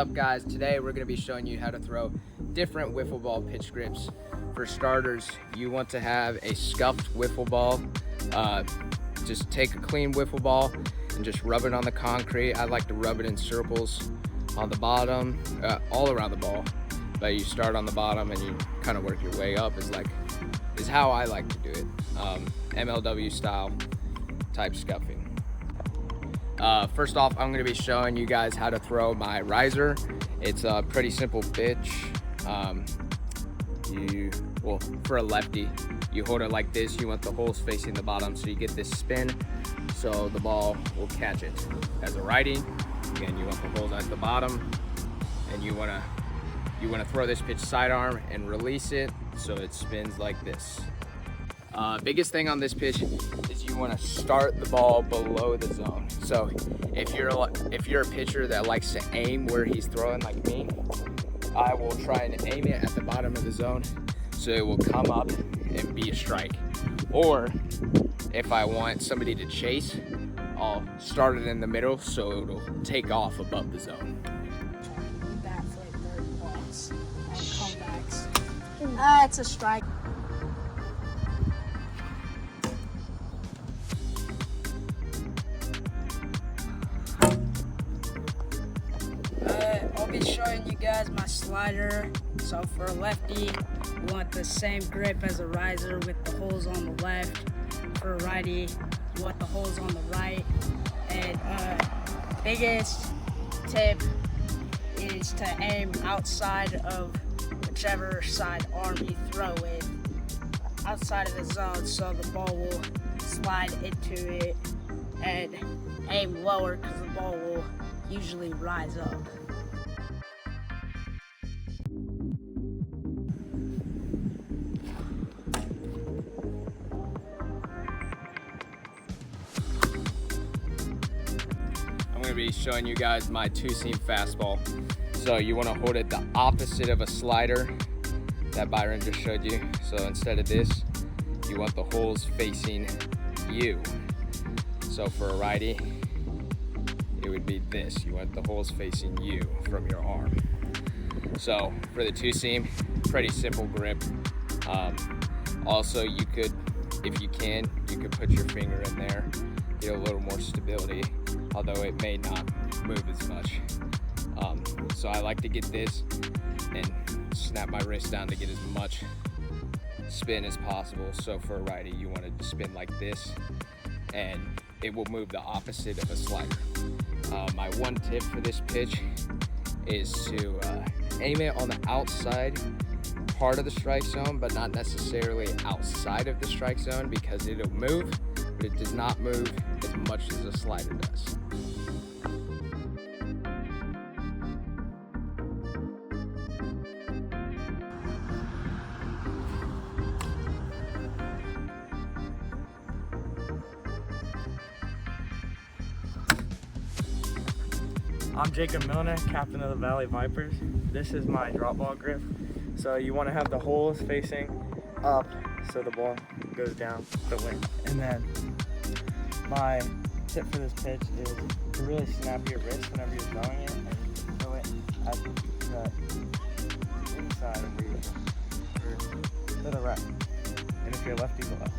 up, guys? Today we're going to be showing you how to throw different wiffle ball pitch grips. For starters, you want to have a scuffed wiffle ball. Just take a clean wiffle ball and just rub it on the concrete. I like to rub it in circles on the bottom, all around the ball, but you start on the bottom and you kind of work your way up is how I like to do it. MLW style type scuffing. First off, I'm going to be showing you guys how to throw my riser. It's a pretty simple pitch. For a lefty, you hold it like this. You want the holes facing the bottom so you get this spin so the ball will catch it. As a righty, again, you want the holes at the bottom, and you want to throw this pitch sidearm and release it so it spins like this. Biggest thing on this pitch is you want to start the ball below the zone. So if you're a pitcher that likes to aim where he's throwing like me, I will try and aim it at the bottom of the zone so it will come up and be a strike. Or if I want somebody to chase, I'll start it in the middle so it'll take off above the zone. Bat for third balls and comebacks. It's a strike. I'll be showing you guys my slider. So for a lefty, you want the same grip as a riser with the holes on the left. For a righty, you want the holes on the right. And biggest tip is to aim outside of whichever side arm you throw it, outside of the zone, so the ball will slide into it, and aim lower because the ball will usually rise up. I'm going to be showing you guys my two-seam fastball. So you want to hold it the opposite of a slider that Byron just showed you. So instead of this, you want the holes facing you. So for a righty, it would be this. You want the holes facing you from your arm. So for the two-seam, pretty simple grip. Also, you could, if you can, you could put your finger in there, get a little more stability, although it may not move as much. So I like to get this and snap my wrist down to get as much spin as possible. So for a righty, you want it to spin like this, and it will move the opposite of a slider. My one tip for this pitch is to aim it on the outside part of the strike zone, but not necessarily outside of the strike zone, because it'll move, but it does not move as much as a slider does. I'm Jacob Milner, captain of the Valley Vipers. This is my drop ball grip. So you want to have the holes facing up so the ball goes down the wind. And then my tip for this pitch is to really snap your wrist whenever you're throwing it, and throw it at the inside of where you're to the right. And if you're lefty, the left.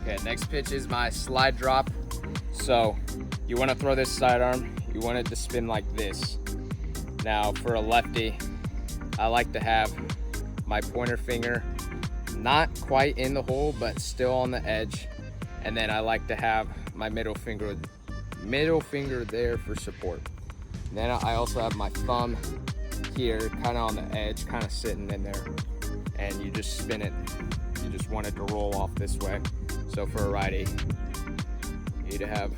Okay, next pitch is my slide drop. So you want to throw this sidearm, you want it to spin like this. Now for a lefty, I like to have my pointer finger not quite in the hole, but still on the edge. And then I like to have my middle finger there for support. And then I also have my thumb here, kind of on the edge, kind of sitting in there. And you just spin it. You just want it to roll off this way. So for a righty, you need to have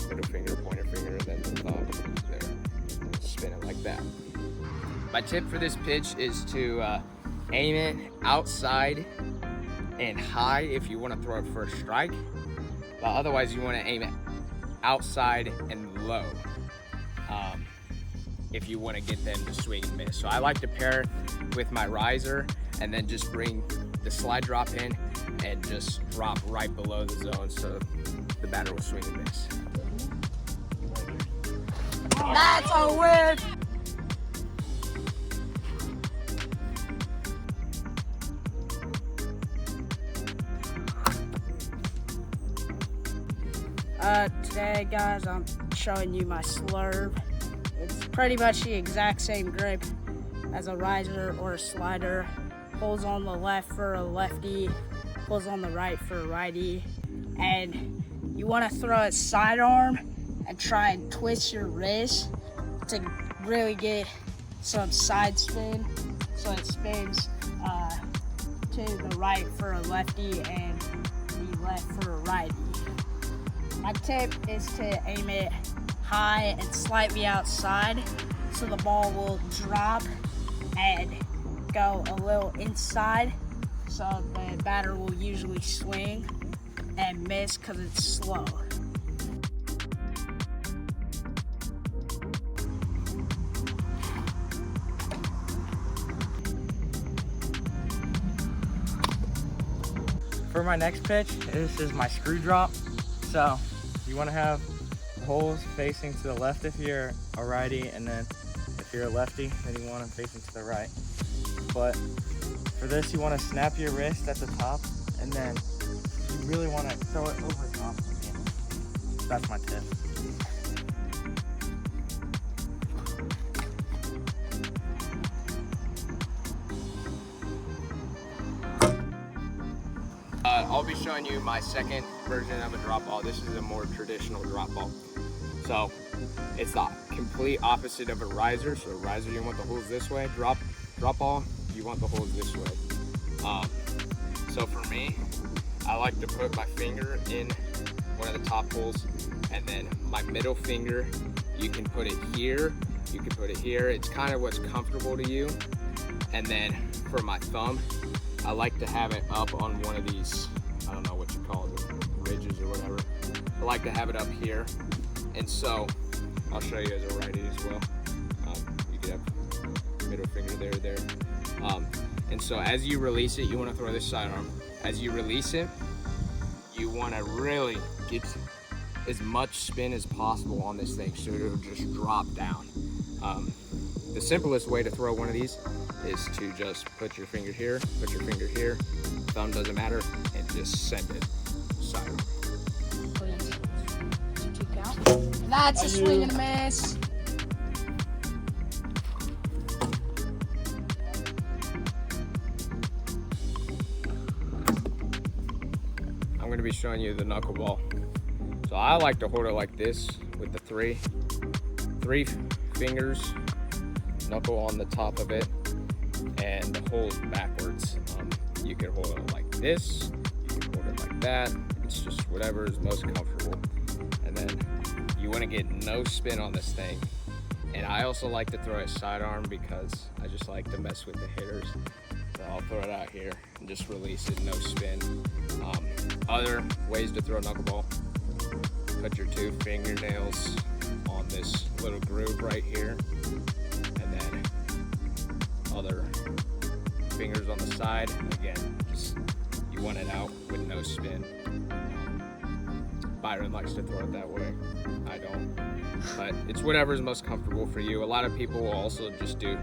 middle finger, pointer finger, and then the thumb there. And spin it like that. My tip for this pitch is to aim it outside and high if you want to throw it for a strike. But otherwise, you want to aim it outside and low if you want to get them to swing and miss. So I like to pair it with my riser and then just bring the slide drop in and just drop right below the zone so the batter will swing and miss. That's a whiff! Today, guys, I'm showing you my slurve. It's pretty much the exact same grip as a riser or a slider. Pulls on the left for a lefty, pulls on the right for a righty. And you want to throw it sidearm and try and twist your wrist to really get some side spin. So it spins to the right for a lefty and the left for a righty. My tip is to aim it high and slightly outside so the ball will drop and go a little inside, so the batter will usually swing and miss because it's slow. For my next pitch, this is my screw drop. So you want to have holes facing to the left if you're a righty, and then if you're a lefty, then you want them facing to the right. But for this, you want to snap your wrist at the top, and then you really want to throw it over the top. That's my tip. I'll be showing you my second version of a drop ball. This is a more traditional drop ball. So it's the complete opposite of a riser. So a riser, you want the holes this way. Drop ball, you want the holes this way. So for me, I like to put my finger in one of the top holes, and then my middle finger, you can put it here, you can put it here. It's kind of what's comfortable to you. And then for my thumb, I like to have it up on one of these, I don't know what you call them, ridges or whatever. I like to have it up here. And so, I'll show you as a righty as well. You could have middle finger there. And so as you release it, you want to throw this sidearm. As you release it, you want to really get as much spin as possible on this thing so it'll just drop down. The simplest way to throw one of these is to just put your finger here, thumb doesn't matter, and just send it sidearm. That's a swing and a miss. I'm going to be showing you the knuckleball. So I like to hold it like this with the three fingers, knuckle on the top of it, and the holes backwards. You can hold it like this, you can hold it like that. It's just whatever is most comfortable. And then you want to get no spin on this thing. And I also like to throw it sidearm because I just like to mess with the hitters. So I'll throw it out here and just release it, no spin. Other ways to throw a knuckleball: put your two fingernails on this little groove right here, and then other fingers on the side. Again, just you want it out with no spin. Byron likes to throw it that way. I don't, but it's whatever's most comfortable for you. A lot of people will also just do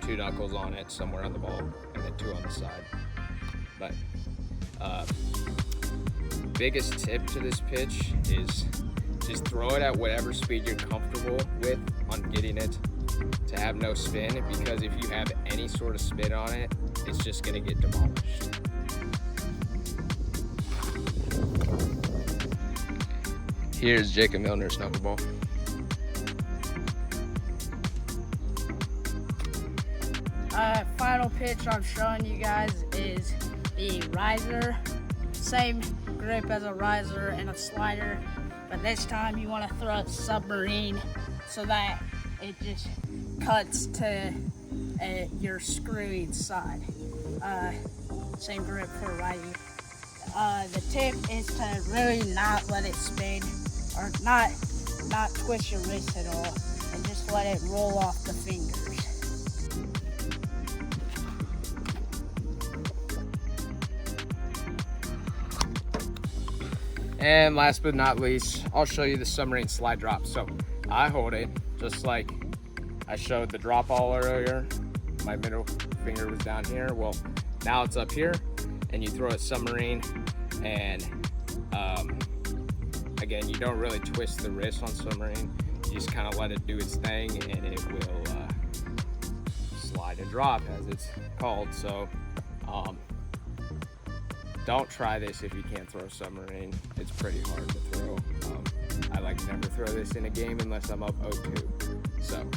two knuckles on it somewhere on the ball and then two on the side. But biggest tip to this pitch is just throw it at whatever speed you're comfortable with on getting it to have no spin, because if you have any sort of spin on it, it's just going to get demolished. Here's Jacob Milner's knuckleball. Final pitch I'm showing you guys is the riser. Same grip as a riser and a slider, but this time you want to throw it submarine so that it just cuts to your screwing side. Same grip for righty. The tip is to really not let it spin, or not twist your wrist at all, and just let it roll off the fingers. And last but not least, I'll show you the submarine slide drop. So I hold it just like I showed the drop ball earlier. My middle finger was down here. Well, now it's up here, and you throw a submarine, and again, you don't really twist the wrist on submarine. You just kind of let it do its thing, and it will slide and drop, as it's called. So don't try this if you can't throw submarine. It's pretty hard to throw. I like never throw this in a game unless I'm up 0-2. So